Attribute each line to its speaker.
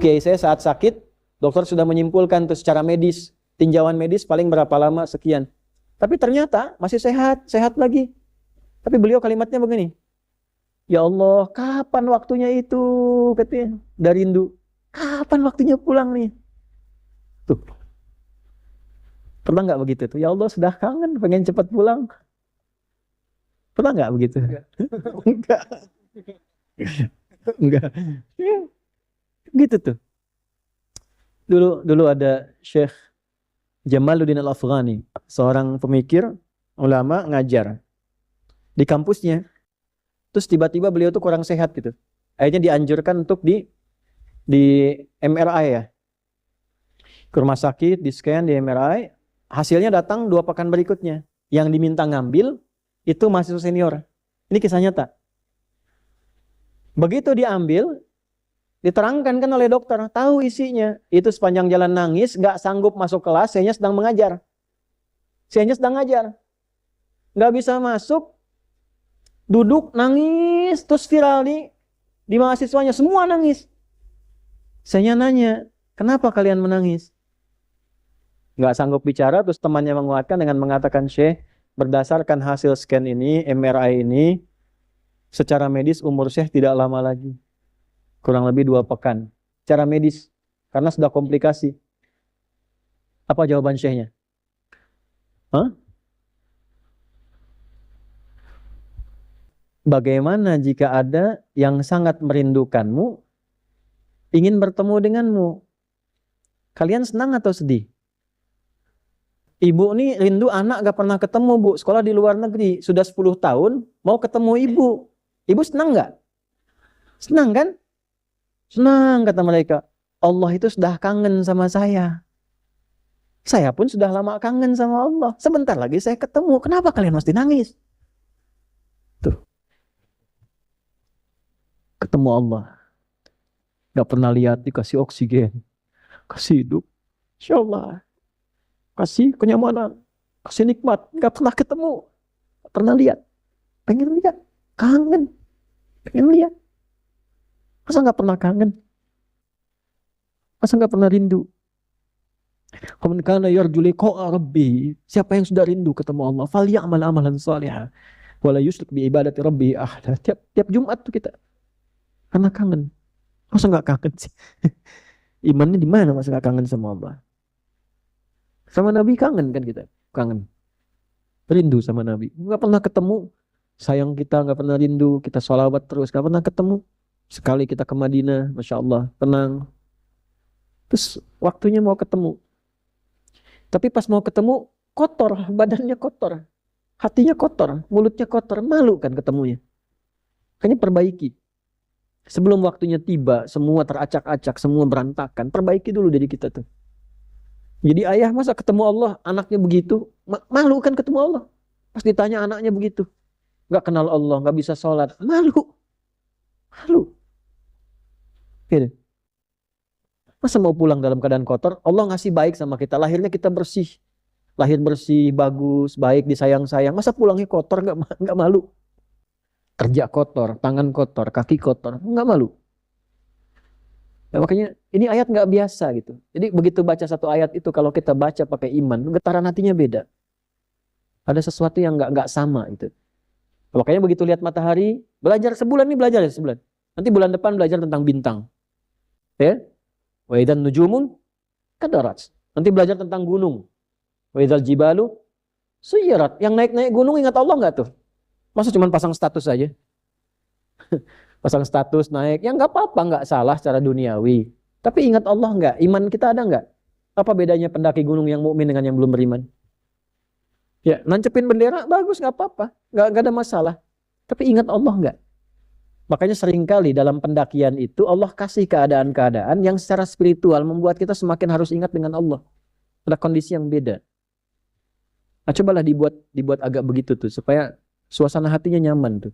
Speaker 1: kiai saya saat sakit, dokter sudah menyimpulkan tuh secara medis, tinjauan medis paling berapa lama, sekian. Tapi ternyata masih sehat, sehat lagi. Tapi beliau kalimatnya begini, ya Allah, kapan waktunya itu? Katanya, udah rindu. Kapan waktunya pulang nih? Tuh. Pernah nggak begitu tuh? Ya Allah, sudah kangen, pengen cepat pulang. Pernah nggak begitu? Enggak. Enggak. Gitu tuh. Dulu ada Syekh Jamaluddin Al-Afghani, seorang pemikir, ulama, ngajar di kampusnya. Terus tiba-tiba beliau tuh kurang sehat gitu. Akhirnya dianjurkan untuk di MRI ya. Ke rumah sakit, di scan, di MRI. Hasilnya datang 2 pekan berikutnya. Yang diminta ngambil itu mahasiswa senior. Ini kisah nyata. Begitu diambil, diterangkan kan oleh dokter, tahu isinya. Itu sepanjang jalan nangis, gak sanggup masuk kelas, sayanya sedang mengajar. Sayanya sedang ngajar. Gak bisa masuk, duduk, nangis, terus viral di mahasiswanya, semua nangis. Saya nanya, kenapa kalian menangis? Gak sanggup bicara, terus temannya menguatkan dengan mengatakan, Syekh, berdasarkan hasil scan ini, MRI ini, secara medis umur Syekh tidak lama lagi. Kurang lebih 2 pekan. Secara medis, karena sudah komplikasi. Apa jawaban Syekhnya? Hah? Bagaimana jika ada yang sangat merindukanmu, ingin bertemu denganmu? Kalian senang atau sedih? Ibu nih rindu anak gak pernah ketemu, Bu. Sekolah di luar negeri, sudah 10 tahun, mau ketemu ibu. Ibu senang gak? Senang kan? Senang, kata mereka. Allah itu sudah kangen sama saya. Saya pun sudah lama kangen sama Allah. Sebentar lagi saya ketemu. Kenapa kalian mesti nangis? Tuh. Ketemu Allah. Gak pernah lihat, dikasih oksigen. Kasih hidup. Insya Allah. Kasih kenyamanan. Kasih nikmat. Gak pernah ketemu. Gak pernah lihat. Pengen lihat. Kangen. Pengen lihat. Masa gak pernah kangen? Masa gak pernah rindu? Faman kana yarju liqa'a rabbih, siapa yang sudah rindu ketemu Allah, falyamal amalan shalihan wala yusyrik bi ibadati rabbih ahada. Tiap Jumat tuh kita karena kangen. Masa nggak kangen sih? Imannya di mana masa nggak kangen sama Allah? Sama Nabi kangen kan kita? Kangen. Rindu sama Nabi. Nggak pernah ketemu. Sayang kita nggak pernah rindu. Kita sholawat terus nggak pernah ketemu. Sekali kita ke Madinah, Masya Allah, tenang. Terus waktunya mau ketemu. Tapi pas mau ketemu, kotor, badannya kotor, hatinya kotor, mulutnya kotor, malu kan ketemunya. Makanya perbaiki. Sebelum waktunya tiba, semua teracak-acak, semua berantakan, perbaiki dulu dari kita tuh. Jadi ayah masa ketemu Allah, anaknya begitu, malu kan ketemu Allah. Pas ditanya anaknya begitu, gak kenal Allah, gak bisa sholat, malu. Malu. Gitu. Masa mau pulang dalam keadaan kotor? Allah ngasih baik sama kita. Lahirnya kita bersih. Lahir bersih, bagus, baik, disayang-sayang. Masa pulangnya kotor? Nggak malu. Kerja kotor, tangan kotor, kaki kotor. Nggak malu. Nah, makanya ini ayat nggak biasa gitu. Jadi begitu baca satu ayat itu, kalau kita baca pakai iman, getaran hatinya beda. Ada sesuatu yang nggak sama gitu. Makanya begitu lihat matahari, belajar sebulan nih, belajar ya sebulan. Nanti bulan depan belajar tentang bintang. Ya? Wa idzan nujumun kadarat. Nanti belajar tentang gunung. Wa idzal jibalu suyirat. Yang naik-naik gunung ingat Allah enggak tuh? Masa cuma pasang status aja? Pasang status naik, ya enggak apa-apa, enggak salah secara duniawi. Tapi ingat Allah enggak? Iman kita ada enggak? Apa bedanya pendaki gunung yang mukmin dengan yang belum beriman? Ya, nancepin bendera bagus, enggak apa-apa. Enggak ada masalah. Tapi ingat Allah enggak? Makanya seringkali dalam pendakian itu Allah kasih keadaan-keadaan yang secara spiritual membuat kita semakin harus ingat dengan Allah. Ada kondisi yang beda. Nah, cobalah dibuat agak begitu tuh supaya suasana hatinya nyaman tuh.